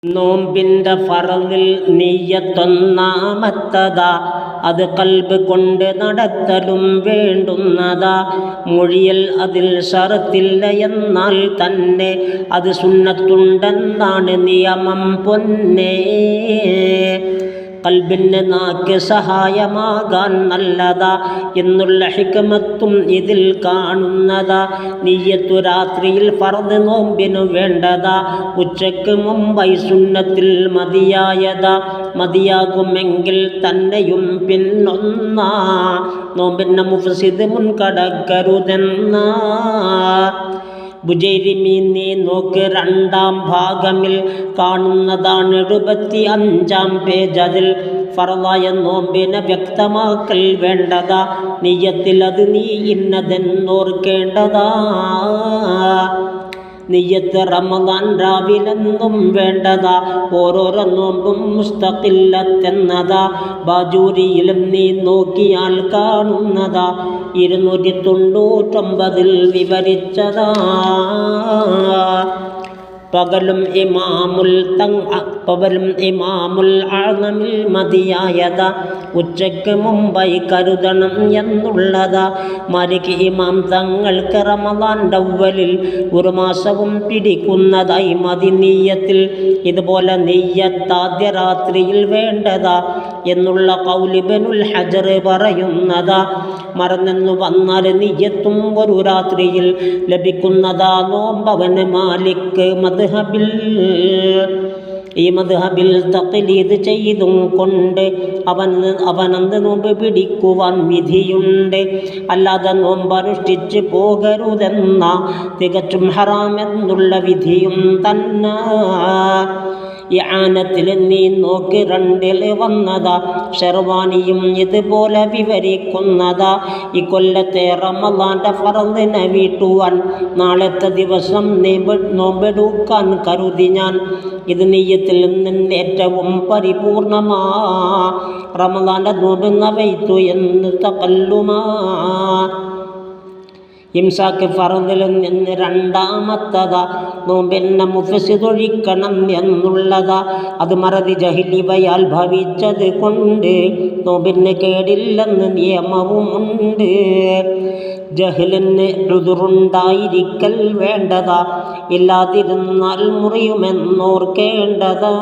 നോമ്പിൻ്റെ ഫറളിൽ നിയ്യത്തൊന്നാമത്തതാ, അത് ഖൽബ് കൊണ്ട് നടത്തലും വേണ്ടുന്നതാ. മൊഴിയൽ അതിൽ ഷറത്തില്ല എന്നാൽ തന്നെ അത് സുന്നത്തുണ്ടെന്നാണ് നിയമം പൊന്നേ. ഖൽബിന് നാക്ക് സഹായമാകാൻ നല്ലതാ എന്നുള്ള ഹിക്മത്തും ഇതിൽ കാണുന്നതാ. നിയ്യത്തു രാത്രിയിൽ ഫർദ് നോമ്പിനു വേണ്ടതാ, ഉച്ചയ്ക്ക് മുമ്പായി സുന്നത്തിൽ മതിയായതാ. മതിയാകുമെങ്കിൽ തന്നെയും പിന്നൊന്നാ, നോമ്പിന് മുഫ്സിദ് മുൻകടക്കരുതെന്നാ. ബുജൈരിമി നീ നോക്ക് രണ്ടാം ഭാഗമിൽ കാണുന്നതാണ് 75-ാം പേജ്. അതിൽ ഫർളായ നോമ്പിനെ വ്യക്തമാക്കൽ വേണ്ടതാ, നിയ്യത്തിൽ അത് നീ ഇന്നതെന്നോർക്കേണ്ടതാ. നിയ്യത്ത് റമദാൻ രാവിലെന്നും വേണ്ടതാ, ഓരോരോ നോമ്പും മുസ്തഖില്ലത്തെന്നതാ. ബാജൂരിയിലും നീ നോക്കിയാൽ കാണുന്നതാ, 299 വിവരിച്ചതാ. പകലും ഇമാമുൽ ആളമിൽ മതിയായതാ, ഉച്ചയ്ക്ക് മുമ്പായി കരുതണം എന്നുള്ളതാ. മാലിക് ഇമാം തങ്ങൾക്ക് റമദാൻ്റെ അവ്വലിൽ ഒരു മാസവും പിടിക്കുന്നതായി മതി നിയ്യത്തിൽ. ഇതുപോലെ നിയ്യത്താദ്യ രാത്രിയിൽ വേണ്ടതാ എന്നുള്ള ഖൗൽ ഇബ്നുൽ ഹജർ പറയുന്നതാ. മറന്നെന്നു വന്നാൽ നിയ്യത്തും ഒരു രാത്രിയിൽ ലഭിക്കുന്നതാ. നോമ്പവന് മാലിക് ഈ മദ്ഹബിൽ തഖ്ലീദ് ചെയ്തും കൊണ്ട് അവനന്ത് നോമ്പ് പിടിക്കുവാൻ വിധിയുണ്ട്. അല്ലാതെ നോമ്പനുഷ്ഠിച്ച് പോകരുതെന്ന തികച്ചും ഹറാം എന്നുള്ള വിധിയും തന്നെ. ഇആനത്തിൽ നീ നോക്ക് 2-ൽ വന്നതാ, ഷെർവാനിയും ഇതുപോലെ വിവരിക്കുന്നതാ. ഇക്കൊല്ലത്തെ റമദാൻ്റെ ഫർദിനെ വീട്ടുവാൻ നാളത്തെ ദിവസം നോമ്പെടുക്കാൻ കരുതി ഞാൻ. ഇത് നിയ്യത്തിൽ നിന്ന് ഏറ്റവും പരിപൂർണമാ, റമദാൻ്റെ നോമ്പ് നവൈതു എന്ന് തഖല്ലുമാ. ഇംസാക്ക് ഫർദിൽ നിന്ന് രണ്ടാമത്തതാ, നോമ്പിനെ മുഫ്സിദ് ഒഴിക്കണം എന്നുള്ളതാ. അത് മറതി ജഹ്ലിവയാൽ ഭവിച്ചത് കൊണ്ട് നോമ്പിന് കേടില്ലെന്ന് നിയമവുമുണ്ട്. ജഹ്ലിന് ഉദുറുണ്ടായിരിക്കൽ വേണ്ടതാ, ഇല്ലാതിരുന്നാൽ മുറിയുമെന്നോർക്കേണ്ടതാ.